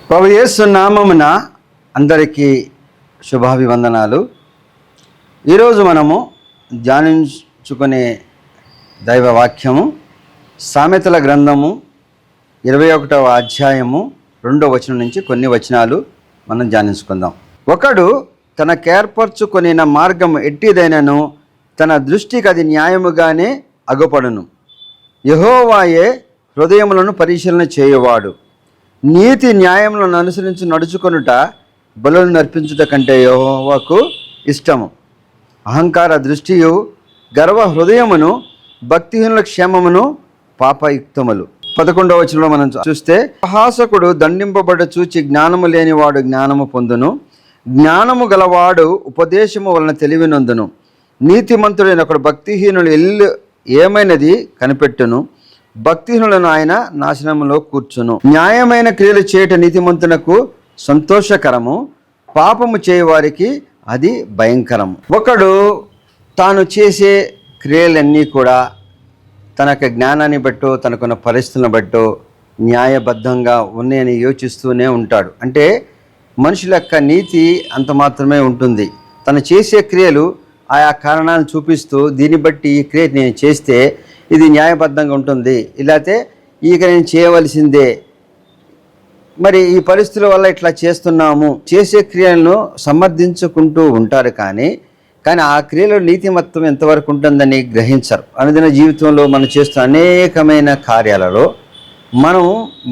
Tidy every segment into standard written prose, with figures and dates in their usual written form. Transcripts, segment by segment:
ప్రభువు యేసు నామమున అందరికీ శుభాభివందనాలు. ఈరోజు మనము ధ్యానించుకునే దైవ వాక్యము సామెతల గ్రంథము 21వ అధ్యాయము 2వ వచనం నుంచి కొన్ని వచనాలు మనం ధ్యానించుకుందాం. ఒకడు తనకేర్పరచుకొనిన మార్గం ఎట్టిదైనను తన దృష్టికి అది న్యాయముగానే అగుపడును. యెహోవాయే హృదయములను పరిశీలన చేయువాడు. నీతి న్యాయములను అనుసరించి నడుచుకొనుట బలులను నర్పించుట కంటే యెహోవాకు ఇష్టము. అహంకార దృష్టియు గర్వ హృదయమును భక్తిహీనుల క్షేమమును పాపయుక్తములు. 11వ వచనంలో మనం చూస్తే, అపహాసకుడు దండింపబడ చూచి జ్ఞానము లేనివాడు జ్ఞానము పొందును. జ్ఞానము గలవాడు ఉపదేశము వలన తెలివినందును. నీతిమంతుడైన ఒకడు భక్తిహీనులు ఇల్లు ఏమైనది కనిపెట్టును. భక్తిహీనులను ఆయన నాశనములో కూర్చును. న్యాయమైన క్రియలు చేయట నీతిమంతునకు సంతోషకరము, పాపము చేయవారికి అది భయంకరము. ఒకడు తాను చేసే క్రియలన్నీ కూడా తనకు జ్ఞానాన్ని బట్టో తనకున్న పరిస్థితులను బట్టో న్యాయబద్ధంగా ఉన్నాయని యోచిస్తూనే ఉంటాడు. అంటే మనుషుల యొక్క నీతి అంత మాత్రమే ఉంటుంది. తను చేసే క్రియలు ఆయా కారణాలను చూపిస్తూ దీన్ని బట్టి ఈ క్రియ నేను చేస్తే ఇది న్యాయబద్ధంగా ఉంటుంది, ఇలాతే ఇక నేను చేయవలసిందే, మరి ఈ పరిస్థితుల వల్ల ఇట్లా చేస్తున్నాము, చేసే క్రియలను సమర్థించుకుంటూ ఉంటారు. కానీ ఆ క్రియలో నీతిమత్వం ఎంతవరకు ఉంటుందని గ్రహించరు. అనుదిన జీవితంలో మనం చేస్తున్న అనేకమైన కార్యాలలో మనం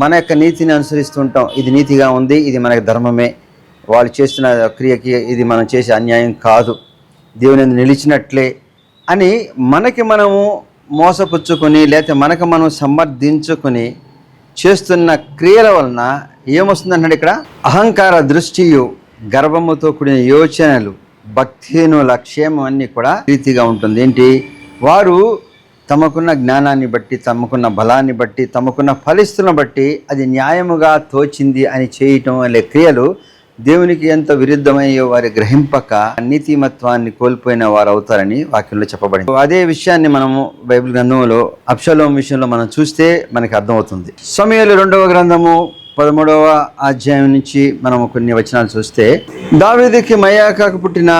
మన యొక్క నీతిని అనుసరిస్తుంటాం. ఇది నీతిగా ఉంది, ఇది మనకు ధర్మమే, వాళ్ళు చేస్తున్న క్రియకి ఇది మనం చేసే అన్యాయం కాదు, దేవుని నిలిచినట్లే అని మనకి మనము మోసపుచ్చుకొని లేకపోతే మనకు మనం సమర్థించుకొని చేస్తున్న క్రియల వలన ఏమొస్తుందంటే ఇక్కడ అహంకార దృష్టియు గర్వముతో కూడిన యోచనలు భక్తిహీనుల క్షేమం అన్నీ కూడా రీతిగా ఉంటుంది. ఏంటి, వారు తమకున్న జ్ఞానాన్ని బట్టి, తమకున్న బలాన్ని బట్టి, తమకున్న ఫలిస్తులను బట్టి అది న్యాయముగా తోచింది అని చేయటం అనే క్రియలు దేవునికి ఎంత విరుద్ధమయ్యో వారి గ్రహింపక నీతిమత్వాన్ని కోల్పోయిన వారు అవుతారని వాక్యంలో చెప్పబడింది. అదే విషయాన్ని మనము బైబిల్ గ్రంథంలో అబ్షాలోము విషయంలో మనం చూస్తే మనకి అర్థమవుతుంది. సమూయేలు 2వ గ్రంథము 13వ అధ్యాయం నుంచి మనము కొన్ని వచనాలు చూస్తే, దావీదుకి మయాకాకు పుట్టిన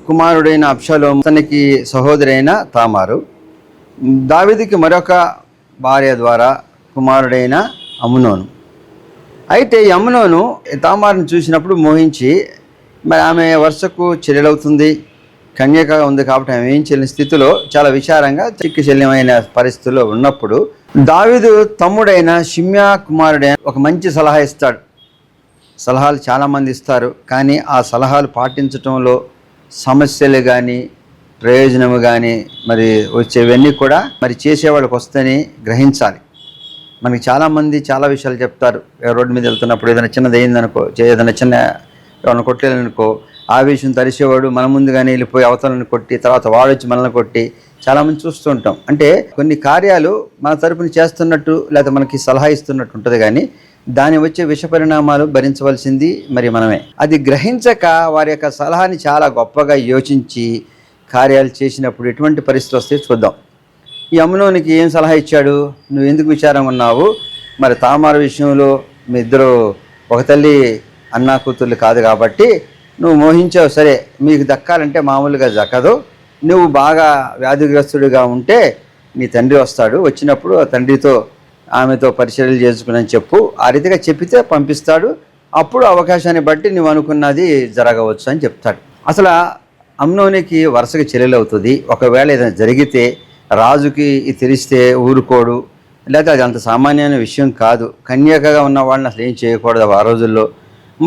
కుమారుడైన అబ్షాలోము, తనకి సహోదరైన తామారు, దావీదుకి మరొక భార్య ద్వారా కుమారుడైన అమ్నోను. అయితే ఈ అమ్నోను తామారుని చూసినప్పుడు మోహించి, మరి ఆమె వరుసకు చెల్లెలవుతుంది, కన్యక ఉంది కాబట్టి ఆమె ఏం చెల్లిన స్థితిలో చాలా విచారంగా చిక్కి శల్యమైన పరిస్థితుల్లో ఉన్నప్పుడు దావీదు తమ్ముడైన షిమ్యా కుమారుడైన ఒక మంచి సలహా ఇస్తాడు. సలహాలు చాలామంది ఇస్తారు, కానీ ఆ సలహాలు పాటించటంలో సమస్యలు కానీ ప్రయోజనము కానీ మరి వచ్చేవన్నీ కూడా మరి చేసేవాళ్ళకి వస్తేనే గ్రహించాలి. మనకి చాలామంది చాలా విషయాలు చెప్తారు. రోడ్డు మీద వెళ్తున్నప్పుడు ఏదైనా చిన్నది అయిందనుకో, ఏదైనా చిన్న ఏమైనా కొట్టేయాలనుకో, ఆవేశం తరిసేవాడు మన ముందుగానే వెళ్ళిపోయి అవతలను కొట్టి తర్వాత వాడు వచ్చి మనల్ని కొట్టి చాలామంది చూస్తూ ఉంటాం. అంటే కొన్ని కార్యాలు మన తరపున చేస్తున్నట్టు లేదా మనకి సలహా ఇస్తున్నట్టు ఉంటుంది, కానీ దాని వచ్చే విష పరిణామాలు భరించవలసింది మరి మనమే. అది గ్రహించక వారి యొక్క సలహాని చాలా గొప్పగా యోచించి కార్యాలు చేసినప్పుడు ఎటువంటి పరిస్థితి వస్తే చూద్దాం. ఈ అమ్నోనికి ఏం సలహా ఇచ్చాడు, నువ్వు ఎందుకు విచారంగా ఉన్నావు, మరి తామారు విషయంలో మీ ఇద్దరు ఒక తల్లి అన్నా కూతుర్లు కాదు కాబట్టి నువ్వు మోహించావు, సరే మీకు దక్కాలంటే మామూలుగా దక్కదు, నువ్వు బాగా వ్యాధిగ్రస్తుడిగా ఉంటే నీ తండ్రి వస్తాడు, వచ్చినప్పుడు ఆ తండ్రితో ఆమెతో పరిచర్యలు చేసుకుని చెప్పు, ఆ రీతిగా చెప్పితే పంపిస్తాడు, అప్పుడు అవకాశాన్ని బట్టి నువ్వు అనుకున్నది జరగవచ్చు అని చెప్తాడు. అసలు అమ్నోనికి వరుసగా చెల్లెలవుతుంది. ఒకవేళ ఏదైనా జరిగితే రాజుకి తెలిస్తే ఊరుకోడు, లేకపోతే అది అంత సామాన్యమైన విషయం కాదు. కన్యకగా ఉన్న వాళ్ళని అసలు ఏం చేయకూడదు ఆ రోజుల్లో.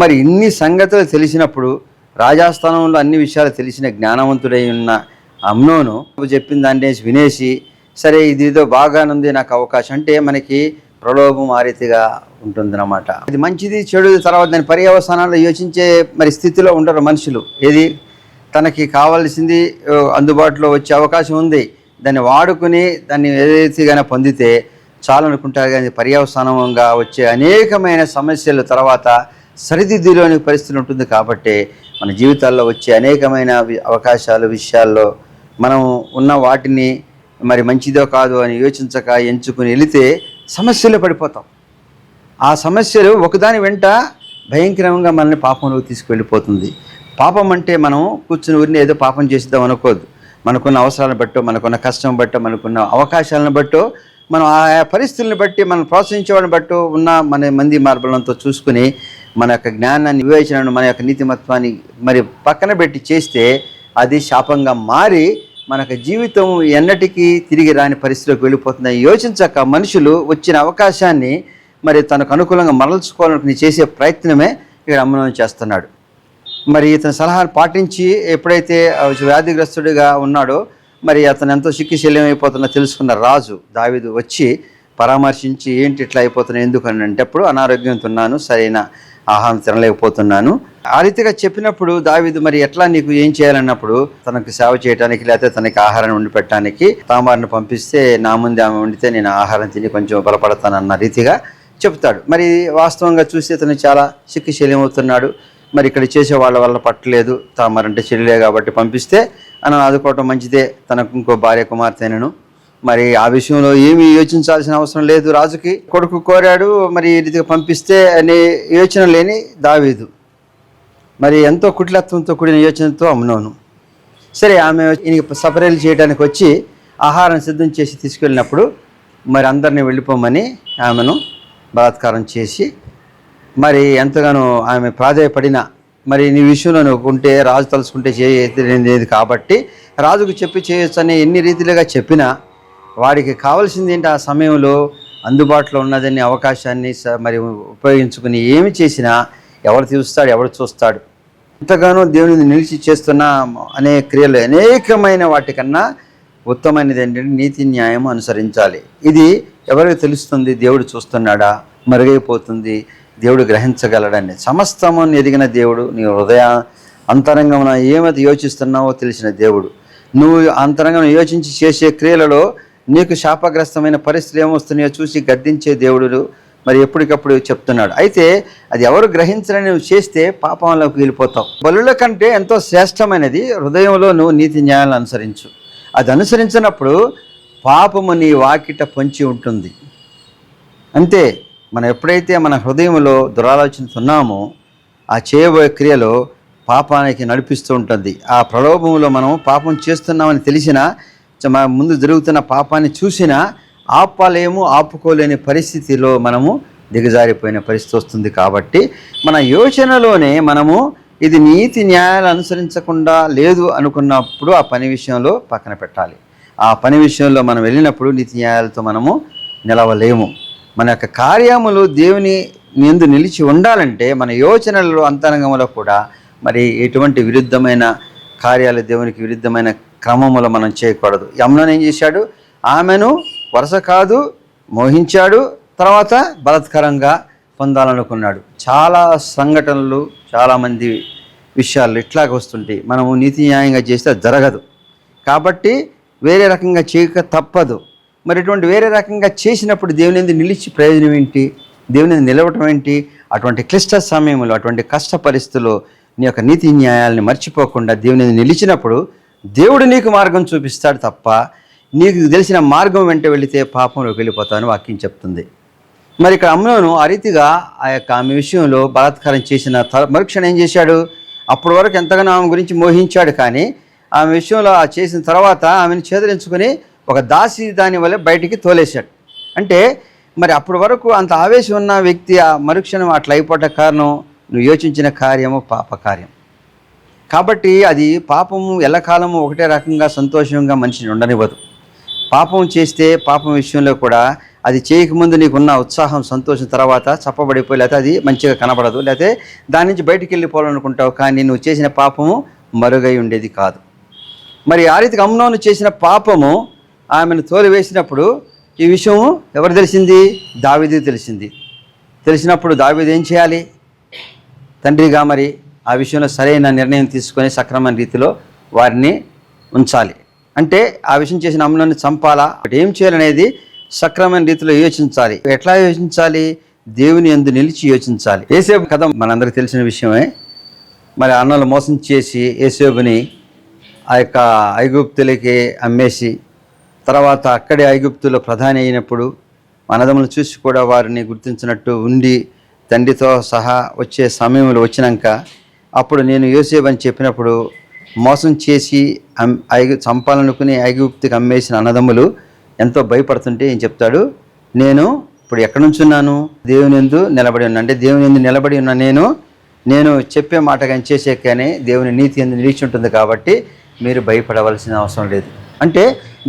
మరి ఇన్ని సంగతులు తెలిసినప్పుడు రాజాస్థానంలో అన్ని విషయాలు తెలిసిన జ్ఞానవంతుడై ఉన్న అమ్నోను చెప్పిన దాన్ని వినేసి, సరే ఇది ఏదో బాగానుంది నాకు అవకాశం అంటే మనకి ప్రలోభం ఆ రీతిగా ఉంటుందన్నమాట. ఇది మంచిది చెడు తర్వాత దాని పర్యవసానాలు యోచించే మరి స్థితిలో ఉండరు మనుషులు. ఏది తనకి కావాల్సింది అందుబాటులో వచ్చే అవకాశం ఉంది, దాన్ని వాడుకుని దాన్ని ఏదైతేగానే పొందితే చాలనుకుంటారు, కానీ పర్యవసానంగా వచ్చే అనేకమైన సమస్యలు తర్వాత సరిదిద్దులోని పరిస్థితి ఉంటుంది. కాబట్టి మన జీవితాల్లో వచ్చే అనేకమైన అవకాశాలు విషయాల్లో మనం ఉన్న వాటిని మరి మంచిదో కాదో అని యోచించక ఎంచుకుని వెళితే సమస్యలు పడిపోతాం. ఆ సమస్యలు ఒకదాని వెంట భయంకరంగా మనల్ని పాపంలోకి తీసుకువెళ్ళిపోతుంది. పాపం అంటే మనం కూర్చుని ఊరిని ఏదో పాపం చేద్దాం అనుకోవద్దు. మనకున్న అవసరాలను బట్టో, మనకున్న కష్టం బట్టో, మనకున్న అవకాశాలను బట్టో, మనం ఆయా పరిస్థితులను బట్టి మనం ప్రోత్సహించే వాళ్ళని బట్టో ఉన్న మన మంది మార్బలంతో చూసుకుని మన యొక్క జ్ఞానాన్ని, వివేచనను, మన యొక్క నీతిమత్వాన్ని మరి పక్కన పెట్టి చేస్తే అది శాపంగా మారి మనకు జీవితం ఎన్నటికీ తిరిగి రాని పరిస్థితిలోకి వెళ్ళిపోతుందని యోచించక మనుషులు వచ్చిన అవకాశాన్ని మరి తనకు అనుకూలంగా మరల్చుకోవాలని చేసే ప్రయత్నమే ఇక్కడ అమ్నోను చేస్తున్నాడు. మరి ఇతని సలహాను పాటించి ఎప్పుడైతే వ్యాధిగ్రస్తుడిగా ఉన్నాడో మరి అతను ఎంతో శల్యమైపోతున్నా తెలుసుకున్న రాజు దావీదు వచ్చి పరామర్శించి ఏంటి ఇట్లా అయిపోతున్నాయి ఎందుకు అని అంటే, అప్పుడు అనారోగ్యంతో ఉన్నాను, సరైన ఆహారం తినలేకపోతున్నాను ఆ రీతిగా చెప్పినప్పుడు దావీదు మరి ఎట్లా నీకు ఏం చేయాలన్నప్పుడు తనకు సేవ చేయడానికి లేకపోతే తనకి ఆహారాన్ని వండి పెట్టడానికి తామారుని పంపిస్తే నా ముందు ఆమె వండితే నేను ఆహారం తిని కొంచెం బలపడతానన్న రీతిగా చెప్తాడు. మరి వాస్తవంగా చూస్తే తను చాలా శల్యమవుతున్నాడు. మరి ఇక్కడ చేసే వాళ్ళ వల్ల పట్టలేదు, తామరంటే చెల్లిలే కాబట్టి పంపిస్తే అని ఆదుకోవటం మంచిదే, తనకు ఇంకో భార్య కుమార్తెనను. మరి ఆ విషయంలో ఏమీ యోచించాల్సిన అవసరం లేదు రాజుకి. కొడుకు కోరాడు, మరి ఈ రీతిగా పంపిస్తే అనే యోచన లేని దావీదు మరి ఎంతో కుటిలత్వంతో కూడిన యోచనతో అమ్నోను. సరే, ఆమె ఈయనకి సపరేలు చేయడానికి వచ్చి ఆహారం సిద్ధం చేసి తీసుకెళ్ళినప్పుడు మరి అందరినీ వెళ్ళిపోమని ఆమెను బలాత్కారం చేసి మరి ఎంతగానో ఆమె ప్రాధాయపడిన మరి నీ విషయంలో నువ్వు ఉంటే రాజు తలుచుకుంటే చేయలేదు కాబట్టి రాజుకు చెప్పి చేయొచ్చు అని ఎన్ని రీతిలుగా చెప్పినా వాడికి కావాల్సింది ఏంటి ఆ సమయంలో అందుబాటులో ఉన్నదని అవకాశాన్ని మరి ఉపయోగించుకుని ఏమి చేసినా ఎవరు తీరుస్తాడు, ఎవరు చూస్తాడు. ఎంతగానో దేవుని నిలిచి చేస్తున్న అనేక క్రియలు అనేకమైన వాటికన్నా ఉత్తమైనది ఏంటంటే నీతి న్యాయం అనుసరించాలి. ఇది ఎవరికి తెలుస్తుంది? దేవుడు చూస్తున్నాడా? మరుగైపోతుంది, దేవుడు గ్రహించగలడని. సమస్తమును ఎదిగిన దేవుడు, నీ హృదయ అంతరంగమున ఏమైతే యోచిస్తున్నావో తెలిసిన దేవుడు. నువ్వు అంతరంగం యోచించి చేసే క్రియలలో నీకు శాపగ్రస్తమైన పరిస్థితులు ఏమొస్తున్నాయో చూసి గద్దించే దేవుడు మరి ఎప్పటికప్పుడు చెప్తున్నాడు. అయితే అది ఎవరు గ్రహించరని నువ్వు చేస్తే పాపంలోకి వెళ్ళిపోతావు. బలుల కంటే ఎంతో శ్రేష్టమైనది హృదయంలో నువ్వు నీతి న్యాయాలను అనుసరించు. అది అనుసరించినప్పుడు పాపము నీ వాకిట పొంచి ఉంటుంది. అంతే, మనం ఎప్పుడైతే మన హృదయంలో దురాలోచనతున్నామో ఆ చేయబోయే క్రియలో పాపానికి నడిపిస్తూ ఉంటుంది. ఆ ప్రలోభంలో మనం పాపం చేస్తున్నామని తెలిసినా ముందు జరుగుతున్న పాపాన్ని చూసినా ఆపుకోలేని పరిస్థితిలో మనము దిగజారిపోయిన పరిస్థితి వస్తుంది. కాబట్టి మన యోచనలోనే మనము ఇది నీతి న్యాయాలు అనుసరించకుండా లేదు అనుకున్నప్పుడు ఆ పని విషయంలో పక్కన పెట్టాలి. ఆ పని విషయంలో మనం వెళ్ళినప్పుడు నీతి న్యాయాలతో మనము నిలవలేము. మన యొక్క కార్యములు దేవుని యందు నిలిచి ఉండాలంటే మన యోచనలలో అంతరంగంలో కూడా మరి ఎటువంటి విరుద్ధమైన కార్యాలు, దేవునికి విరుద్ధమైన క్రమములో మనం చేయకూడదు. అమ్నోను ఏం చేశాడు? ఆమెను వరుస కాదు మోహించాడు, తర్వాత బలాత్కారంగా పొందాలనుకున్నాడు. చాలా సంఘటనలు, చాలామంది విషయాలు ఇట్లాగ వస్తుంటాయి. మనము నీతి న్యాయంగా చేస్తే జరగదు కాబట్టి వేరే రకంగా చేయక తప్పదు. మరి ఇటువంటి వేరే రకంగా చేసినప్పుడు దేవుని యందు నిలిచి ప్రయోజనం ఏంటి? దేవుని యందు నిలవటం ఏంటి? అటువంటి క్లిష్ట సమయంలో, అటువంటి కష్ట పరిస్థితుల్లో నీ యొక్క నీతి న్యాయాలని మర్చిపోకుండా దేవుని యందు నిలిచినప్పుడు దేవుడు నీకు మార్గం చూపిస్తాడు తప్ప నీకు తెలిసిన మార్గం వెంట వెళితే పాపంలోకి వెళ్ళిపోతాను వాక్యం చెప్తుంది. మరి ఇక్కడ అమ్నోను ఆ రీతిగా ఆమె విషయంలో బలాత్కారం చేసిన మరుక్షణం ఏం చేశాడు? అప్పటి వరకు ఎంతగానో ఆమె గురించి మోహించాడు, కానీ ఆమె విషయంలో చేసిన తర్వాత ఆమెను చేదరించుకొని ఒక దాసి దాని వల్ల బయటికి తోలేశాడు. అంటే మరి అప్పటి వరకు అంత ఆవేశం ఉన్న వ్యక్తి ఆ మరుక్షణం అట్లా అయిపోవట కారణం నువ్వు యోచించిన కార్యము పాపకార్యం. కాబట్టి అది పాపము ఎల్లకాలము ఒకటే రకంగా సంతోషంగా మనిషిని ఉండనివ్వదు. పాపం చేస్తే పాపం విషయంలో కూడా అది చేయకముందు నీకున్న ఉత్సాహం, సంతోషం తర్వాత చప్పబడిపోయి లేకపోతే అది మంచిగా కనబడదు, లేకపోతే దాని నుంచి బయటికి వెళ్ళిపోవాలనుకుంటావు, కానీ నువ్వు చేసిన పాపము మరుగై ఉండేది కాదు. మరి ఆ రీతికి అమ్నోను చేసిన పాపము ఆమెను తోలివేసినప్పుడు ఈ విషయము ఎవరు తెలిసింది? దావీదు తెలిసింది. తెలిసినప్పుడు దావీదు ఏం చేయాలి? తండ్రిగా మరి ఆ విషయంలో సరైన నిర్ణయం తీసుకొని సక్రమమైన రీతిలో వారిని ఉంచాలి. అంటే ఆ విషయం చేసిన అమ్నోను చంపాలా, ఏం చేయాలనేది సక్రమమైన రీతిలో యోచించాలి. ఎట్లా యోచించాలి? దేవుని యందు నిలిచి యోచించాలి. యేసేపు కథ మనందరికీ తెలిసిన విషయమే. మరి అన్నలు మోసం చేసి యేసేపుని ఆ యొక్క ఐగుప్తులకి అమ్మేసి తర్వాత అక్కడే ఐగుప్తులో ప్రధాని అయినప్పుడు అన్నదమ్ములను చూసి కూడా వారిని గుర్తించినట్టు ఉండి తండ్రితో సహా వచ్చే సమయంలో వచ్చినాక అప్పుడు నేను యోసేపు అని చెప్పినప్పుడు మోసం చేసి చంపాలనుకుని ఐగుప్తికి అమ్మేసిన అన్నదమ్ములు ఎంతో భయపడుతుంటే ఏం చెప్తాడు, నేను ఇప్పుడు ఎక్కడి నుంచి ఉన్నాను, దేవుని యందు నిలబడి ఉన్నా. అంటే దేవుని యందు నిలబడి ఉన్న నేను చెప్పే మాట కానీ చేసే కానీ దేవుని నీతి యందు నిలిచి ఉంటుంది కాబట్టి మీరు భయపడవలసిన అవసరం లేదు. అంటే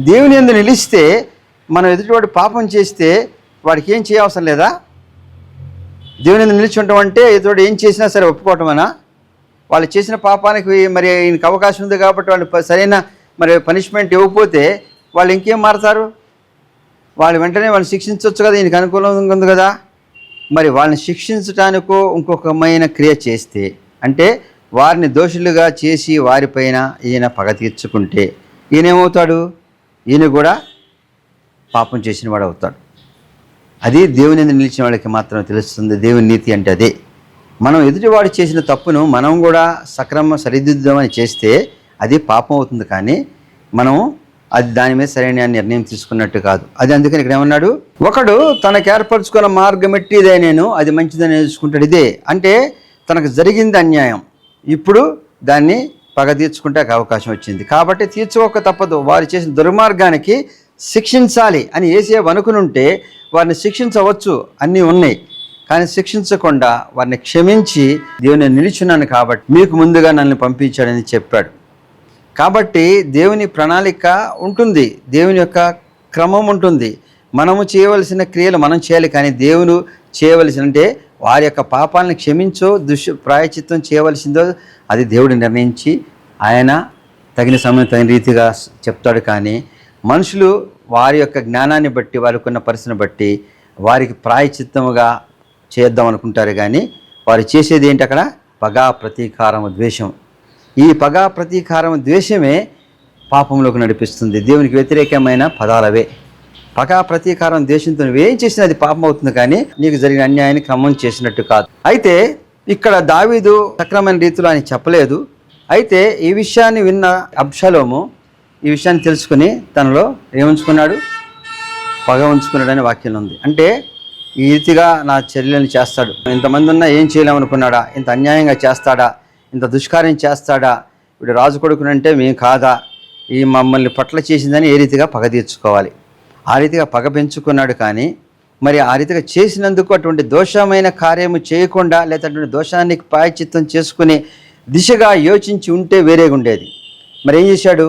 దేవుని యందు నిలిస్తే మనం ఎదుటివాడు పాపం చేస్తే వాడికి ఏం చేయవసరం లేదా? దేవుని యందు నిలిచి ఉండటం అంటే ఎదుటి ఏం చేసినా సరే ఒప్పుకోవటమేనా? వాళ్ళు చేసిన పాపానికి మరి ఈయనకి అవకాశం ఉంది కాబట్టి వాళ్ళు సరైన మరి పనిష్మెంట్ ఇవ్వకపోతే వాళ్ళు ఇంకేం మారతారు? వాళ్ళు వెంటనే వాళ్ళు శిక్షించవచ్చు కదా, ఈయనకి అనుకూలంగా ఉంది కదా. మరి వాళ్ళని శిక్షించటానికో ఇంకొకమైన క్రియ చేస్తే, అంటే వారిని దోషులుగా చేసి వారిపైన ఈయన పగ తీర్చుకుంటే ఈయనేమవుతాడు? ఈయన కూడా పాపం చేసిన వాడు అవుతాడు. అది దేవుని యందు నిలిచిన వాళ్ళకి మాత్రమే తెలుస్తుంది దేవుని నీతి అంటే అదే. మనం ఎదుటివాడు చేసిన తప్పును మనం కూడా సరిదిద్దామని చేస్తే అది పాపం అవుతుంది, కానీ మనం అది దాని మీద సరైన నిర్ణయం తీసుకున్నట్టు కాదు. అది అందుకని ఇక్కడ ఏమన్నాడు, ఒకడు తనకు ఏర్పరచుకున్న మార్గం ఎట్టిదే నేను అది మంచిదని నేర్చుకుంటాడు. ఇదే అంటే తనకు జరిగింది అన్యాయం, ఇప్పుడు దాన్ని పగ తీర్చుకుంటే అవకాశం వచ్చింది కాబట్టి తీర్చుకోక తప్పదు. వారు చేసిన దుర్మార్గానికి శిక్షించాలి అని యేసేపు అనుకునుంటే వారిని శిక్షించవచ్చు, అన్నీ ఉన్నాయి. కానీ శిక్షించకుండా వారిని క్షమించి దేవుని నిలిచున్నాను కాబట్టి మీకు ముందుగా నన్ను పంపించాడని చెప్పాడు. కాబట్టి దేవుని ప్రణాళిక ఉంటుంది, దేవుని యొక్క క్రమం ఉంటుంది. మనము చేయవలసిన క్రియలు మనం చేయాలి, కానీ దేవుడు చేయవలసిన అంటే వారి యొక్క పాపాలను క్షమించో ప్రాయచిత్తం చేయవలసిందో అది దేవుడు నిర్ణయించి ఆయన తగిన సమయం తగిన రీతిగా చెప్తాడు. కానీ మనుషులు వారి యొక్క జ్ఞానాన్ని బట్టి వారికి ఉన్న పరిస్థితిని బట్టి వారికి ప్రాయచిత్తముగా చేద్దాం అనుకుంటారు, కానీ వారు చేసేది ఏంటి? అక్కడ పగా ప్రతీకారము ద్వేషం. ఈ పగా ప్రతీకారము ద్వేషమే పాపంలోకి నడిపిస్తుంది. దేవునికి వ్యతిరేకమైన పదాలవే. పగా ప్రతీకారం ద్వేషంతో నువ్వేం చేసినా అది పాపం అవుతుంది, కానీ నీకు జరిగిన అన్యాయాన్ని క్రమం చేసినట్టు కాదు. అయితే ఇక్కడ దావీదు సక్రమైన రీతిలో ఆయన చెప్పలేదు. అయితే ఈ విషయాన్ని విన్న అబ్షాలోము ఈ విషయాన్ని తెలుసుకుని తనలో ఏముంచుకున్నాడు? పగ ఉంచుకున్నాడని వాక్యం ఉంది. అంటే ఈ రీతిగా నా చర్యలను చేస్తాడు, ఇంతమంది ఉన్నా ఏం చేయలేమనుకున్నాడా, ఇంత అన్యాయంగా చేస్తాడా, ఇంత దుష్కార్యం చేస్తాడా, ఇప్పుడు రాజు కొడుకునంటే మేము కాదా, ఈ మమ్మల్ని పట్ల చేసిందని ఏ రీతిగా పగ తీర్చుకోవాలి, ఆ రీతిగా పగ పెంచుకున్నాడు. కానీ మరి ఆ రీతిగా చేసినందుకు అటువంటి దోషమైన కార్యము చేయకుండా లేదా అటువంటి దోషాన్ని ప్రాయశ్చిత్తం చేసుకునే దిశగా యోచించి ఉంటే వేరేగా ఉండేది. మరి ఏం చేశాడు?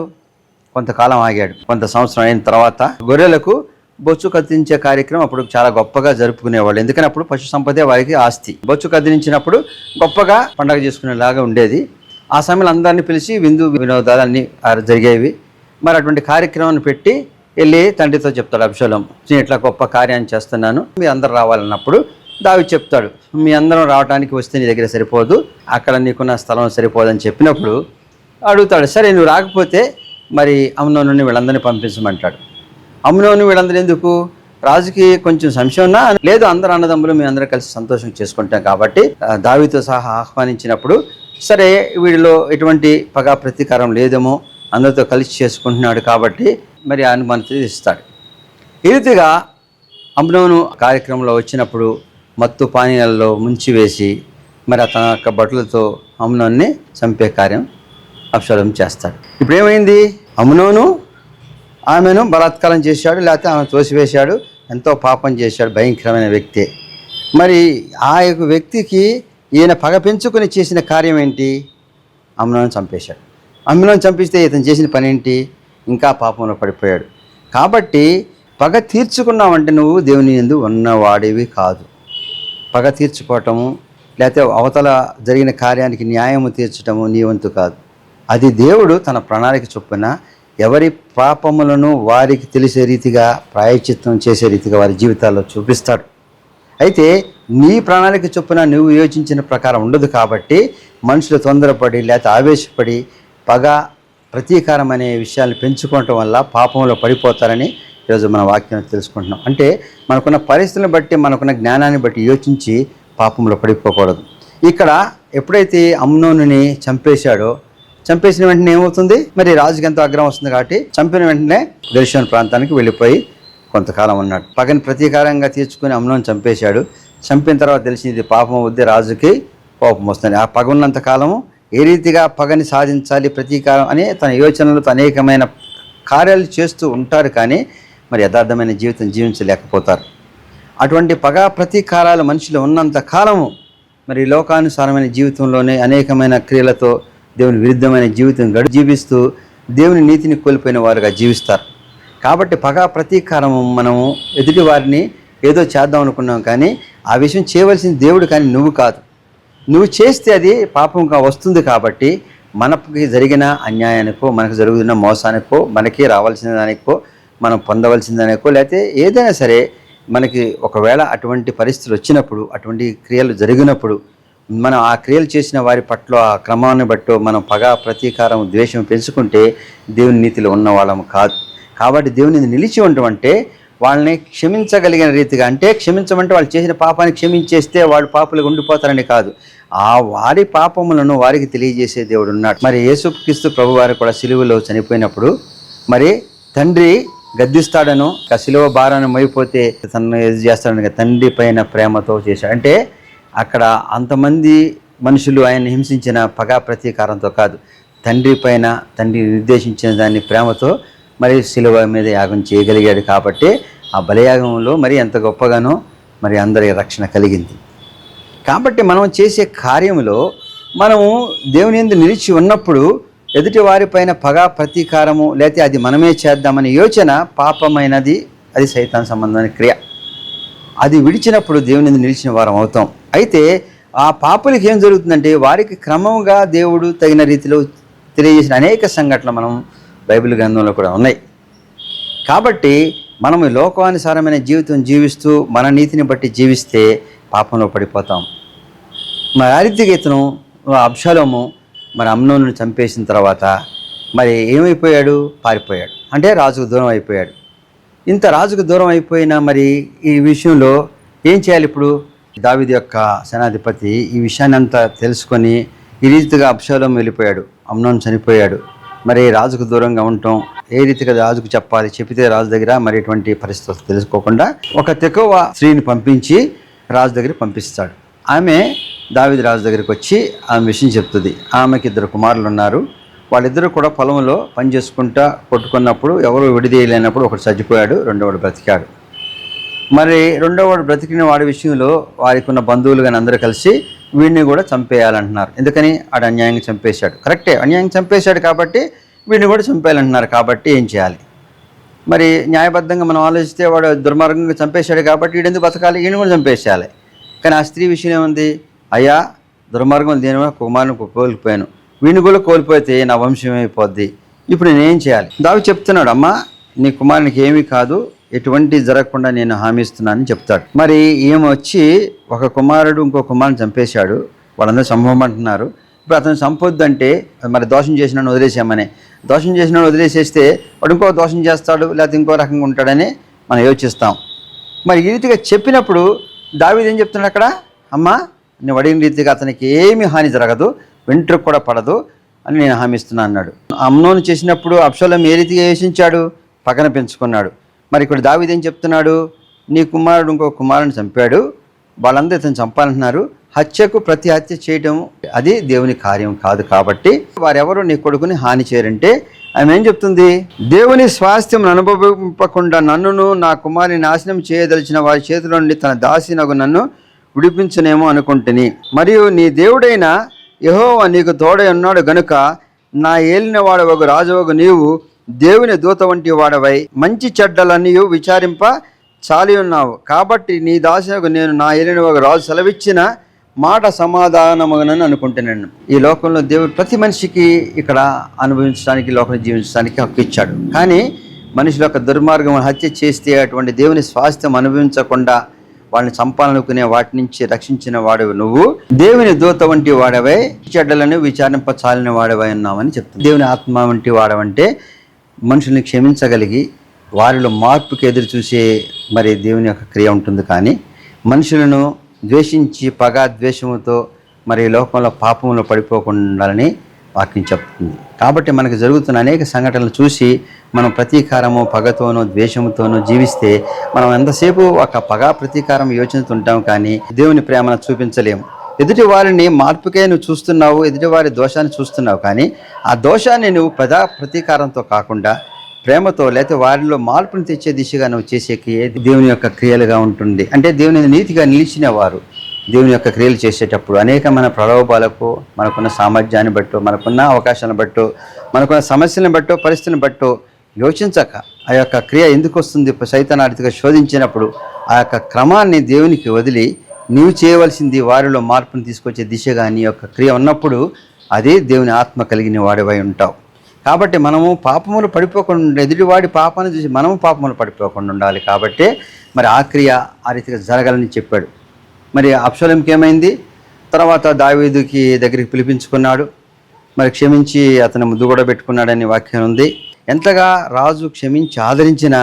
కొంతకాలం ఆగాడు. కొంత సంవత్సరం అయిన తర్వాత గొర్రెలకు బొచ్చు కత్తిరించే కార్యక్రమం అప్పుడు చాలా గొప్పగా జరుపుకునేవాళ్ళు. ఎందుకని అప్పుడు పశు సంపదే వారికి ఆస్తి. బొచ్చు కత్తిరించినప్పుడు గొప్పగా పండగ చేసుకునేలాగా ఉండేది. ఆ సమయంలో అందరినీ పిలిచి వినోదాలన్నీ జరిగేవి. మరి అటువంటి కార్యక్రమాన్ని పెట్టి వెళ్ళి తండ్రితో చెప్తాడు అబ్షాలోం, నేను ఇట్లా గొప్ప కార్యాన్ని చేస్తున్నాను, మీ అందరు రావాలన్నప్పుడు దావీదు చెప్తాడు, మీ అందరం రావడానికి వస్తే నీ దగ్గర సరిపోదు, అక్కడ నీకున్న స్థలం సరిపోదని చెప్పినప్పుడు అడుగుతాడు, సరే నువ్వు రాకపోతే మరి అమ్నోనుని వీళ్ళందరినీ పంపించమంటాడు. అమ్నోను వీళ్ళందరూ ఎందుకు? రాజుకి కొంచెం సంశయం ఉన్నా లేదు, అందరు అన్నదమ్ములు మేము అందరం కలిసి సంతోషం చేసుకుంటాం కాబట్టి దావీదుతో సహా ఆహ్వానించినప్పుడు సరే వీడిలో ఎటువంటి పగా ప్రతీకారం లేదేమో, అందరితో కలిసి చేసుకుంటున్నాడు కాబట్టి మరి అనుమతి ఇస్తాడు. ఈ రీతిగా అమ్నోను కార్యక్రమంలో వచ్చినప్పుడు మత్తు పానీయాల్లో ముంచివేసి మరి తన యొక్క బట్టలతో అమ్నోన్ని చంపే కార్యం అబ్షాలోం చేస్తాడు. ఇప్పుడు ఏమైంది? అమ్నోను ఆమెను బలాత్కారం చేశాడు, లేకపోతే ఆమె తోసివేశాడు, ఎంతో పాపం చేశాడు, భయంకరమైన వ్యక్తి. మరి ఆ యొక్క వ్యక్తికి ఈయన పగ పెంచుకొని చేసిన కార్యం ఏంటి? అమ్నోను చంపేశాడు. అమ్నోను చంపిస్తే ఇతను చేసిన పని ఏంటి? ఇంకా పాపంలో పడిపోయాడు. కాబట్టి పగ తీర్చుకున్నావంటే నువ్వు దేవుని యందు ఉన్నవాడివి కాదు. పగ తీర్చుకోవటము లేకపోతే అవతల జరిగిన కార్యానికి న్యాయము తీర్చటము నీ వంతు కాదు. అది దేవుడు తన ప్రణాళిక చొప్పున ఎవరి పాపములను వారికి తెలిసే రీతిగా ప్రాయశ్చిత్తం చేసే రీతిగా వారి జీవితాల్లో చూపిస్తాడు. అయితే నీ ప్రణాళిక చొప్పున నువ్వు యోచించిన ప్రకారం ఉండదు కాబట్టి మనుషులు తొందరపడి లేకపోతే ఆవేశపడి పగ ప్రతీకారం అనే విషయాన్ని పెంచుకోవటం వల్ల పాపంలో పడిపోతారని ఈరోజు మన వాక్యం తెలుసుకుంటున్నాం. అంటే మనకున్న పరిస్థితులను బట్టి మనకున్న జ్ఞానాన్ని బట్టి యోచించి పాపంలో పడిపోకూడదు. ఇక్కడ ఎప్పుడైతే అమ్నోనుని చంపేశాడో, చంపేసిన వెంటనే ఏమవుతుంది? మరి రాజుకి ఎంతో ఆగ్రహం వస్తుంది కాబట్టి చంపిన వెంటనే గెర్షోను ప్రాంతానికి వెళ్ళిపోయి కొంతకాలం ఉన్నాడు. పగని ప్రతీకారంగా తీర్చుకుని అమ్నోను చంపేశాడు. చంపిన తర్వాత తెలిసింది ఇది పాపం వద్దే, రాజుకి కోపం వస్తుంది. ఆ పగ ఉన్నంత కాలము ఏ రీతిగా పగని సాధించాలి, ప్రతీకారం అనే తన యోచనలతో అనేకమైన కార్యాలు చేస్తూ ఉంటారు, కానీ మరి యథార్థమైన జీవితం జీవించలేకపోతారు. అటువంటి పగ ప్రతీకారాలు మనిషిలో ఉన్నంత కాలము మరి లోకానుసారమైన జీవితంలోనే అనేకమైన క్రియలతో దేవుని విరుద్ధమైన జీవితం జీవిస్తూ దేవుని నీతిని కోల్పోయిన వారుగా జీవిస్తారు. కాబట్టి పగ ప్రతీకారము మనము ఎదుటి వారిని ఏదో చేద్దాం అనుకున్నాం, కానీ ఆ విషయం చేయవలసింది దేవుడు, కానీ నువ్వు కాదు. నువ్వు చేస్తే అది పాపంగా వస్తుంది. కాబట్టి మనకి జరిగిన అన్యాయానికో, మనకు జరుగుతున్న మోసానికో, మనకి రావాల్సిన దానికో, మనం పొందవలసిన దానికో, లేకపోతే ఏదైనా సరే మనకి ఒకవేళ అటువంటి పరిస్థితులు వచ్చినప్పుడు, అటువంటి క్రియలు జరిగినప్పుడు మనం ఆ క్రియలు చేసిన వారి పట్ల ఆ క్రమాన్ని బట్టో మనం పగ ప్రతీకారం ద్వేషం పెంచుకుంటే దేవుని నీతిలో ఉన్న వాళ్ళము కాదు. కాబట్టి దేవుని నిలిచి ఉండటం అంటే వాళ్ళని క్షమించగలిగిన రీతిగా, అంటే క్షమించమంటే వాళ్ళు చేసిన పాపాన్ని క్షమించేస్తే వాళ్ళు పాపులుగా ఉండిపోతారని కాదు, ఆ వారి పాపములను వారికి తెలియజేసే దేవుడు ఉన్నాడు. మరి యేసుక్రీస్తు ప్రభు వారు కూడా సిలువలో చనిపోయినప్పుడు మరి తండ్రి గద్దిస్తాడను, సిలువ భారాన్ని మోయిపోతే తను ఏది చేస్తాడని తండ్రి పైన ప్రేమతో చేశాడు. అంటే అక్కడ అంతమంది మనుషులు ఆయన హింసించిన పగ ప్రతీకారంతో కాదు, తండ్రి పైన తండ్రి నిర్దేశించిన దాన్ని ప్రేమతో మరి సిలువ మీద యాగం చేయగలిగాడు. కాబట్టి ఆ బలియాగంలో మరి ఎంత గొప్పగానో మరి అందరి రక్షణ కలిగింది. కాబట్టి మనం చేసే కార్యములో మనము దేవుని యందు నిలిచి ఉన్నప్పుడు ఎదుటి వారిపైన పగ ప్రతీకారము లేకపోతే అది మనమే చేద్దామనే యోచన పాపమైనది, అది సైతాన్ సంబంధమైన క్రియ. అది విడిచినప్పుడు దేవుని యందు నిలిచిన వారం అవుతాం. అయితే ఆ పాపులకి ఏం జరుగుతుందంటే వారికి క్రమంగా దేవుడు తగిన రీతిలో తెలియజేసిన అనేక సంఘటనలు మనం బైబిల్ గ్రంథంలో కూడా ఉన్నాయి. కాబట్టి మనం లోకానుసారమైన జీవితం జీవిస్తూ మన నీతిని బట్టి జీవిస్తే పాపంలో పడిపోతాం. మరి ఆ రీతిగా ఇతను అబ్షాలోము మరి అమ్నోనుని చంపేసిన తర్వాత మరి ఏమైపోయాడు? పారిపోయాడు, అంటే రాజుకు దూరం అయిపోయాడు. ఇంత రాజుకు దూరం అయిపోయినా మరి ఈ విషయంలో ఏం చేయాలి? ఇప్పుడు దావీదు యొక్క సేనాధిపతి ఈ విషయాన్ని అంతా తెలుసుకొని ఈ రీతిగా అబ్షాలోము వెళ్ళిపోయాడు, అమ్నోను చనిపోయాడు. మరి రాజుకు దూరంగా ఉండటం, ఏ రీతిగా రాజుకు చెప్పాలి, చెప్పితే రాజు దగ్గర మరి ఎటువంటి పరిస్థితులు తెలుసుకోకుండా ఒక తెకోవ స్త్రీని పంపించి రాజు దగ్గరికి పంపిస్తాడు. ఆమె దావీదు రాజు దగ్గరికి వచ్చి ఆమె విషయం చెప్తుంది. ఆమెకి 2 కుమారులు ఉన్నారు. వాళ్ళిద్దరూ కూడా పొలంలో పని చేసుకుంటా కొట్టుకున్నప్పుడు ఎవరు విడిదీయలేనప్పుడు ఒకడు చచ్చిపోయాడు, రెండోవాడు బ్రతికాడు. మరి రెండోవాడు బ్రతికిన వాడి విషయంలో వారికి ఉన్న బంధువులు కానీ అందరూ కలిసి వీడిని కూడా చంపేయాలంటున్నారు. ఎందుకని? ఆడు అన్యాయంగా చంపేశాడు. కరెక్టే, అన్యాయంగా చంపేశాడు కాబట్టి వీడిని కూడా చంపేయాలంటున్నారు. కాబట్టి ఏం చేయాలి? మరి న్యాయబద్ధంగా మనం ఆలోచిస్తే వాడు దుర్మార్గంగా చంపేశాడు కాబట్టి వీడెందుకు బతకాలి? ఈయన కూడా చంపేసేయాలి. కానీ ఆ స్త్రీ విషయం ఏముంది? అయ్యా, దుర్మార్గం దేనివల్ల కుమారుని కోల్పోయాను, వీడిని కూడా కోల్పోతే నా వంశం అయిపోద్ది, ఇప్పుడు నేనేం చేయాలి? దావీదు చెప్తున్నాడు, అమ్మా నీ కుమారునికి ఏమీ కాదు, ఎటువంటి జరగకుండా నేను హామీ ఇస్తున్నానని చెప్తాడు. మరి వచ్చి ఒక కుమారుడు ఇంకో కుమారుని చంపేశాడు, వాళ్ళందరూ చంపమంటున్నారు. ఇప్పుడు అతను చంపొద్దంటే మరి దోషం చేసినాడు వదిలేసామని, దోషం చేసినాడు వదిలేసేస్తే వాడు ఇంకో దోషం చేస్తాడు, లేకపోతే ఇంకో రకంగా ఉంటాడని మనం యోచిస్తాం. మరి ఈ రీతిగా చెప్పినప్పుడు దావీదు ఏం చెప్తున్నాడు అక్కడ? అమ్మా, నేను అడిగిన రీతిగా అతనికి ఏమీ హాని జరగదు, వెంట్రుకు కూడా పడదు అని నేను హామీ ఇస్తున్నా అన్నాడు. అమ్నోను చేసినప్పుడు అబ్షాలోము ఏ రీతిగా యోచించాడు? పక్కన పెంచుకున్నాడు. మరి ఇక్కడ దావీదు ఏం చెప్తున్నాడు? నీ కుమారుడు ఇంకో కుమారుని చంపాడు, వాళ్ళందరూ ఇతను చంపాలంటున్నారు. హత్యకు ప్రతి హత్య చేయడం అది దేవుని కార్యం కాదు. కాబట్టి వారెవరు నీ కొడుకుని హాని చేయరంటే ఆమె ఏం చెప్తుంది? దేవుని స్వాస్థ్యం అనుభవింపకుండా నన్నును నా కుమారుని నాశనం చేయదలిచిన వారి చేతిలో నుండి తన దాసినగు నన్ను విడిపించనేమో అనుకుంటుని, మరియు నీ దేవుడైన యెహోవా నీకు తోడై ఉన్నాడు గనుక నా ఏలిన వాడవగు రాజువగు నీవు దేవుని దూత వంటి వాడవై మంచి చెడ్డలన్నీ విచారింప చాలి ఉన్నావు. కాబట్టి నీ దాసినకు నేను నా ఏలిన ఒక రాజు సెలవిచ్చిన మాట సమాధానమగనని అనుకుంటున్నాను. ఈ లోకంలో దేవుడు ప్రతి మనిషికి ఇక్కడ అనుభవించడానికి, లోకంలో జీవించడానికి హక్కు ఇచ్చాడు. కానీ మనుషుల యొక్క దుర్మార్గం హత్య చేస్తే అటువంటి దేవుని స్వాస్థ్యం అనుభవించకుండా వాళ్ళని చంపాలనుకునే వాటి నుంచి రక్షించిన వాడవి నువ్వు, దేవుని దూత వంటి వాడవై చెడ్డలను విచారింప చాలిన వాడవై ఉన్నామని చెప్తుంది. దేవుని ఆత్మ వంటి వాడవంటే మనుషుల్ని క్షమించగలిగి వారిలో మార్పుకి ఎదురు చూసే మరి దేవుని యొక్క క్రియ ఉంటుంది. కానీ మనుషులను ద్వేషించి పగ ద్వేషముతో మరి లోకంలో పాపంలో పడిపోకుండా వాక్యం చెప్తుంది. కాబట్టి మనకు జరుగుతున్న అనేక సంఘటనలు చూసి మనం ప్రతీకారము, పగతోనూ, ద్వేషంతోనూ జీవిస్తే మనం ఎంతసేపు ఒక పగ ప్రతీకారం యోచనతో ఉంటాం, కానీ దేవుని ప్రేమను చూపించలేము. ఎదుటి వారిని మార్పుకే నువ్వు చూస్తున్నావు, ఎదుటివారి దోషాన్ని చూస్తున్నావు, కానీ ఆ దోషాన్ని నువ్వు ప్రతీకారంతో కాకుండా ప్రేమతో, లేకపోతే వారిలో మార్పుని తెచ్చే దిశగా నువ్వు చేసే క్రియ దేవుని యొక్క క్రియలుగా ఉంటుంది. అంటే దేవుని నీతిగా నిలిచిన వారు దేవుని యొక్క క్రియలు చేసేటప్పుడు అనేకమైన ప్రలోభాలకు, మనకున్న సామర్థ్యాన్ని బట్టో, మనకున్న అవకాశాలను బట్టో, మనకున్న సమస్యలను బట్టో, పరిస్థితులను బట్టో యోచించక ఆ యొక్క క్రియ ఎందుకు వస్తుంది, సైతాను ఆ రీతిగా శోధించినప్పుడు ఆ యొక్క క్రమాన్ని దేవునికి వదిలి నీవు చేయవలసింది వారిలో మార్పుని తీసుకొచ్చే దిశగా నీ యొక్క క్రియ ఉన్నప్పుడు అదే దేవుని ఆత్మ కలిగిన వాడివై ఉంటావు. కాబట్టి మనము పాపములు పడిపోకుండా, ఎదుటివాడి పాపాన్ని చూసి మనము పాపములు పడిపోకుండా ఉండాలి. కాబట్టి మరి ఆ క్రియ ఆ రీతిగా జరగాలని చెప్పాడు. మరి అబ్షాలోముకి ఏమైంది? తర్వాత దావీదుకి దగ్గరికి పిలిపించుకున్నాడు. మరి క్షమించి అతను ముద్దు కూడా పెట్టుకున్నాడని వాక్యం ఉంది. ఎంతగా రాజు క్షమించి ఆదరించిన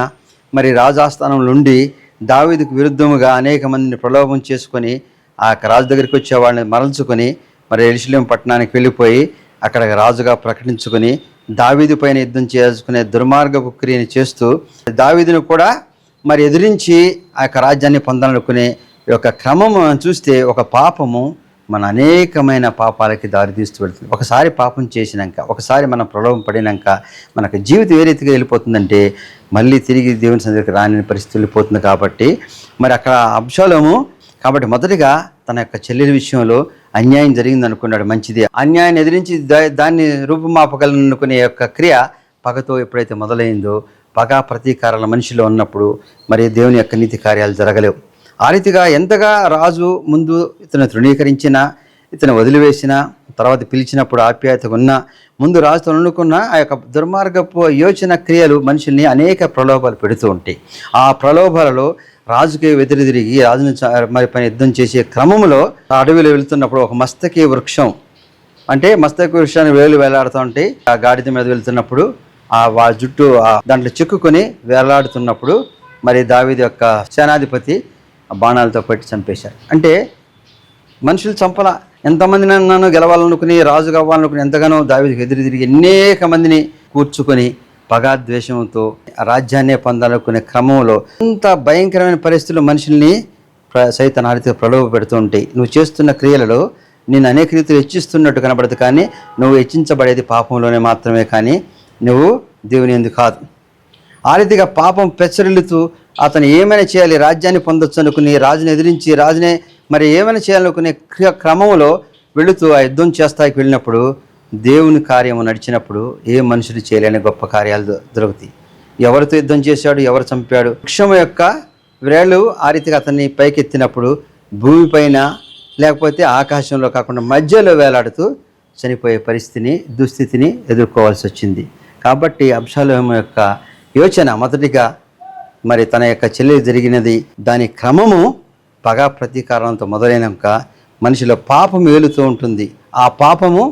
మరి రాజాస్థానంలో ఉండి దావీదుకు విరుద్ధముగా అనేక మందిని ప్రలోభం చేసుకొని ఆ రాజు దగ్గరికి వచ్చే వాళ్ళని మరల్చుకొని మరి యెరూషలేము పట్టణానికి వెళ్ళిపోయి అక్కడ రాజుగా ప్రకటించుకొని దావీదు పైన యుద్ధం చేసుకునే దుర్మార్గపు క్రియని చేస్తూ దావీదును కూడా మరి ఎదిరించి ఆ యొక్క రాజ్యాన్ని పొందాలనుకునే యొక్క క్రమం చూస్తే ఒక పాపము మన అనేకమైన పాపాలకి దారితీస్తూ వెళ్తుంది. ఒకసారి పాపం చేసినాక, ఒకసారి మనం ప్రలోభం పడినాక మనకు జీవితం ఏ రీతిగా వెళ్ళిపోతుందంటే మళ్ళీ తిరిగి దేవుని సన్నిధికి రాని పరిస్థితి వెళ్ళిపోతుంది. కాబట్టి మరి అక్కడ అబ్షాలోము కాబట్టి మొదటిగా తన యొక్క చెల్లెలి విషయంలో అన్యాయం జరిగింది అనుకున్నాడు, మంచిది. అన్యాయాన్ని ఎదిరించి దాన్ని రూపుమాపగలనుకునే యొక్క క్రియ పగతో ఎప్పుడైతే మొదలైందో, పగ ప్రతీకారాల మనిషిలో ఉన్నప్పుడు మరి దేవుని యొక్క నీతి కార్యాలు జరగలేవు. ఆ రీతిగా ఎంతగా రాజు ముందు ఇతను తృణీకరించినా, ఇతను వదిలివేసిన, తర్వాత పిలిచినప్పుడు ఆప్యాయతగా ఉన్న, ముందు రాజుతో అనుకున్న ఆ యొక్క దుర్మార్గపు యోచన క్రియలు మనుషుల్ని అనేక ప్రలోభాలు పెడుతూ ఉంటాయి. ఆ ప్రలోభాలలో రాజుకి తిరిగి రాజుని మరి పైన యుద్ధం చేసే క్రమంలో అడవిలో వెళ్తున్నప్పుడు ఒక మస్తకి వృక్షం, అంటే మస్తకి వృక్షాన్ని వేలు వేలాడుతూ ఉంటాయి. ఆ గాడిద మీద వెళ్తున్నప్పుడు ఆ జుట్టు దాంట్లో చిక్కుకొని వేలాడుతున్నప్పుడు మరి దావీదు యొక్క సేనాధిపతి బాణాలతో పెట్టి చంపేశారు. అంటే మనుషులు చంపల, ఎంతమంది నన్ను గెలవాలనుకుని, రాజు కావాలనుకుని ఎంతగానో దావీదుకి ఎదురు తిరిగి అనేక మందిని కూర్చుకొని పగాద్వేషంతో రాజ్యాన్నే పొందాలనుకునే క్రమంలో ఎంత భయంకరమైన పరిస్థితులు మనుషుల్ని సైతాను ఆ రీతిగా ప్రలోభ పెడుతూ ఉంటాయి. నువ్వు చేస్తున్న క్రియలలో నేను అనేక రీతిలో హెచ్చిస్తున్నట్టు కనబడదు, కానీ నువ్వు హెచ్చించబడేది పాపంలోనే మాత్రమే, కానీ నువ్వు దేవుని యందు కాదు. ఆ రీతిగా పాపం పెచ్చరిల్లుతూ అతను ఏమైనా చేయాలి, రాజ్యాన్ని పొందొచ్చు అనుకుని, రాజుని ఎదిరించి రాజునే మరి ఏమైనా చేయాలనుకునే క్రమంలో వెళుతూ ఆ యుద్ధం చేస్తాకి వెళ్ళినప్పుడు దేవుని కార్యము నడిచినప్పుడు ఏ మనుషులు చేయలేని గొప్ప కార్యాలు దొరుకుతాయి. ఎవరితో యుద్ధం చేశాడు, ఎవరు చంపాడు, వృక్షము యొక్క వ్రేళ్ళు ఆ రీతిగా అతన్ని పైకెత్తినప్పుడు భూమిపైన లేకపోతే ఆకాశంలో కాకుండా మధ్యలో వేలాడుతూ చనిపోయే దుస్థితిని ఎదుర్కోవాల్సి వచ్చింది. కాబట్టి అబ్షాలోము యొక్క యోచన మొదటిగా మరి తన యొక్క చెల్లి జరిగినది, దాని క్రమము పగా ప్రతీకారంతో మొదలైనాక మనిషిలో పాపం ఏలుతూ ఉంటుంది. ఆ పాపము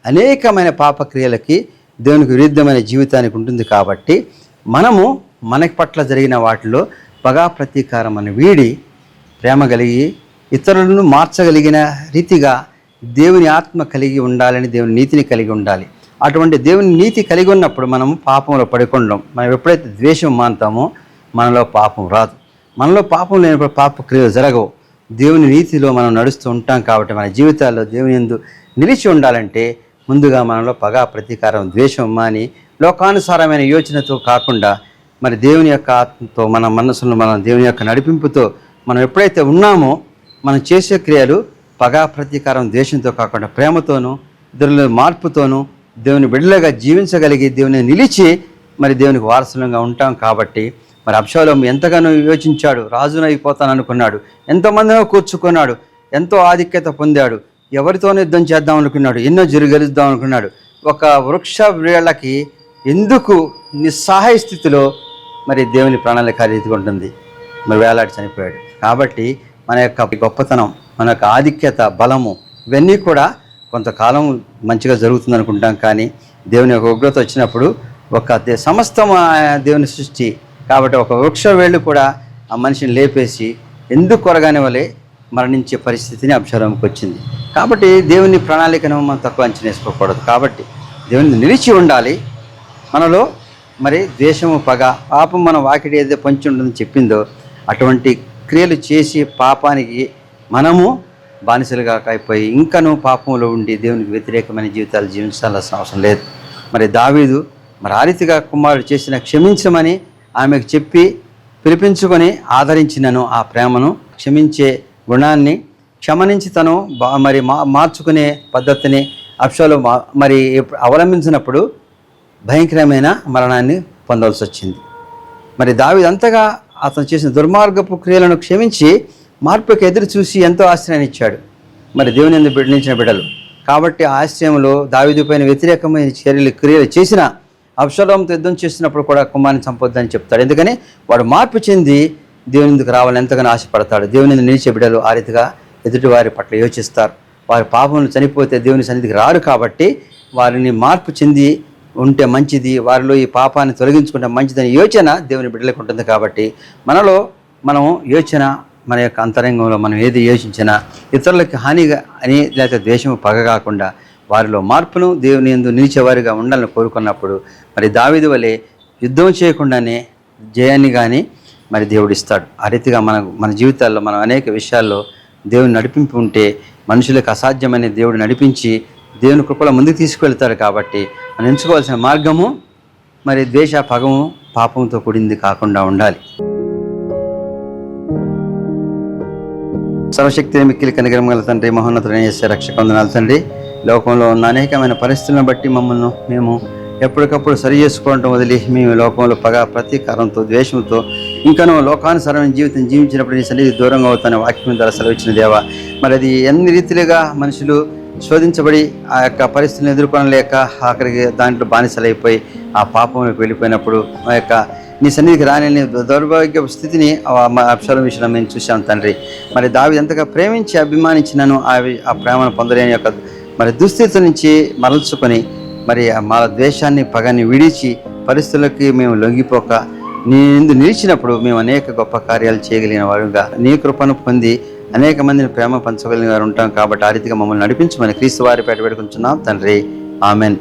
అనేకమైన పాపక్రియలకి, దేవునికి విరుద్ధమైన జీవితానికి ఉంటుంది. కాబట్టి మనము మనకి పట్ల జరిగిన వాటిలో పగా ప్రతీకారం అని వీడి ప్రేమ కలిగి ఇతరులను మార్చగలిగిన రీతిగా దేవుని ఆత్మ కలిగి ఉండాలని, దేవుని నీతిని కలిగి ఉండాలి. అటువంటి దేవుని నీతి కలిగి ఉన్నప్పుడు మనము పాపంలో పడికొండం. మనం ఎప్పుడైతే ద్వేషం మానుతామో మనలో పాపం రాదు. మనలో పాపం లేనప్పుడు పాప క్రియలు జరగవు. దేవుని నీతిలో మనం నడుస్తూ ఉంటాం. కాబట్టి మన జీవితాల్లో దేవుని యందు నిలిచి ఉండాలంటే ముందుగా మనలో పగా ప్రతీకారం, ద్వేషం మాని లోకానుసారమైన యోచనతో కాకుండా మరి దేవుని యొక్క ఆత్మతో, మన మనసులో మన దేవుని యొక్క నడిపింపుతో మనం ఎప్పుడైతే ఉన్నామో మనం చేసే క్రియలు పగా ప్రతీకారం, ద్వేషంతో కాకుండా ప్రేమతోనూ, ఇతరుల మార్పుతోనూ దేవుని బిడ్డలుగా జీవించగలిగి దేవుని నిలిచి మరి దేవునికి వారసులంగా ఉంటాం. కాబట్టి మరి అబ్షాలోము ఎంతగానో యోచించాడు, రాజును అయిపోతాను అనుకున్నాడు, ఎంతోమందినో కూర్చుకున్నాడు, ఎంతో ఆధిక్యత పొందాడు, ఎవరితోనూ యుద్ధం చేద్దాం అనుకున్నాడు, ఎన్నో గెలుద్దాం అనుకున్నాడు. ఒక వృక్ష వేళ్ళకి ఎందుకు నిస్సహాయ స్థితిలో మరి దేవుని ప్రణాళిక రీతిగా ఉంటుంది, మరి వేలాడి చనిపోయాడు. కాబట్టి మన యొక్క గొప్పతనం, మన యొక్క ఆధిక్యత, బలము ఇవన్నీ కూడా కొంతకాలం మంచిగా జరుగుతుంది అనుకుంటాం. కానీ దేవుని యొక్క ఉగ్రత వచ్చినప్పుడు ఒక సమస్తం దేవుని సృష్టి కాబట్టి ఒక వృక్ష వేళ్ళు కూడా ఆ మనిషిని లేపేసి ఎందుకు కొరగానే వలె మరణించే పరిస్థితిని అబ్షాలోముకి వచ్చింది. కాబట్టి దేవుని ప్రణాళికను మనం తక్కువ అంచనా వేసుకోకూడదు. కాబట్టి దేవుని నిలిచి ఉండాలి. మనలో మరి ద్వేషము, పగ, పాపం మన వాకిటి ఏదైతే పొంచి ఉంటుందని చెప్పిందో అటువంటి క్రియలు చేసి పాపానికి మనము బానిసలుగా అయిపోయి ఇంకనూ పాపంలో ఉండి దేవునికి వ్యతిరేకమైన జీవితాలు జీవించాల్సిన అవసరం లేదు. మరి దావీదు మరి ఆ రీతిగా కుమారుడు చేసిన క్షమించమని ఆమెకు చెప్పి పిలిపించుకొని ఆదరించినను ఆ ప్రేమను, క్షమించే గుణాన్ని, క్షమనించి తను మరి మార్చుకునే పద్ధతిని అబ్షాలోము మరి అవలంబించినప్పుడు భయంకరమైన మరణాన్ని పొందవలసి వచ్చింది. మరి దావీదు అంతగా అతను చేసిన దుర్మార్గపు క్రియలను క్షమించి మార్పుకి ఎదురు చూసి ఎంతో ఆశ్రయాన్ని ఇచ్చాడు మరి దేవుని యందు నిలిచిన బిడ్డలు. కాబట్టి ఆ ఆశ్రయంలో దావీదు పైన వ్యతిరేకమైన క్రియలు చేసిన అబ్షాలోముతో యుద్ధం చేసినప్పుడు కూడా కుమారుని చంపొద్దని చెప్తాడు. ఎందుకని వాడు మార్పు చెంది దేవుని ఎందుకు రావాలని ఎంతగానో ఆశపడతాడు. దేవుని యందు నిలిచే బిడ్డలు ఆ రీతిగా ఎదుటి వారి పట్ల యోచిస్తారు. వారి పాపములు చనిపోతే దేవుని సన్నిధికి రారు. కాబట్టి వారిని మార్పు చెంది ఉంటే మంచిది, వారిలో ఈ పాపాన్ని తొలగించుకుంటే మంచిదని యోచన దేవుని బిడ్డలకు ఉంటుంది. కాబట్టి మనలో మనం యోచన, మన యొక్క అంతరంగంలో మనం ఏది యోచించినా ఇతరులకు హానిగా అని లేకపోతే ద్వేషము, పగ కాకుండా వారిలో మార్పును దేవుని యందు నిలిచేవారిగా ఉండాలని కోరుకున్నప్పుడు మరి దావీదు వలె యుద్ధం చేయకుండానే జయాన్ని కానీ మరి దేవుడు ఇస్తాడు. ఆ రీతిగా మన జీవితాల్లో మనం అనేక విషయాల్లో దేవుని నడిపింపు ఉంటే మనుషులకు అసాధ్యమైన దేవుడు నడిపించి దేవుని కృపలో ముందుకు తీసుకువెళ్తాడు. కాబట్టి మనం ఎంచుకోవాల్సిన మార్గము మరి ద్వేష, పగము, పాపంతో కూడింది కాకుండా ఉండాలి. సర్వశక్తి మిక్కిలి కనికరం గల తండ్రి, మహోన్నతుడైన యేసయ్య రక్షక వందనాలు తండ్రి. లోకంలో ఉన్న అనేకమైన పరిస్థితులను బట్టి మమ్మల్ని మేము ఎప్పటికప్పుడు సరి చేసుకోవడం వదిలి మేము లోకంలో పగ, ప్రతీకారంతో, ద్వేషంతో ఇంకనూ లోకానుసారమైన జీవితం జీవించినప్పుడు నీ సన్నిధి దూరంగా అవుతానే వాక్యం ద్వారా సెలవిచ్చిన దేవా. మరి అది ఎన్ని రీతిలుగా మనుషులు శోధించబడి ఆ యొక్క పరిస్థితులను ఎదుర్కొనలేక ఆఖరికి దాంట్లో బానిసలైపోయి ఆ పాపంలోకి వెళ్ళిపోయినప్పుడు ఆ యొక్క నీ సన్నిధికి రాని దౌర్భాగ్య స్థితిని అబ్షాలోము విషయంలో మేము చూసాం తండ్రి. మరి దావీదు ఎంతగా ప్రేమించి అభిమానించినను ఆ ప్రేమను పొందలేని యొక్క మరి దుస్థితి నుంచి మరల్చుకొని మరి మా ద్వేషాన్ని, పగాన్ని విడిచి పరిస్థితులకి మేము లొంగిపోక నీ యందు నిలిచినప్పుడు మేము అనేక గొప్ప కార్యాలు చేయగలిగిన వారుగా నీ కృపను పొంది అనేక మందిని ప్రేమ పంచగలిగిన వారు ఉంటాం. కాబట్టి ఆ రీతిగా మమ్మల్ని నడిపించమని క్రీస్తు వారి పేట పెట్టుకుంటున్నాం తండ్రి. ఆమెన్.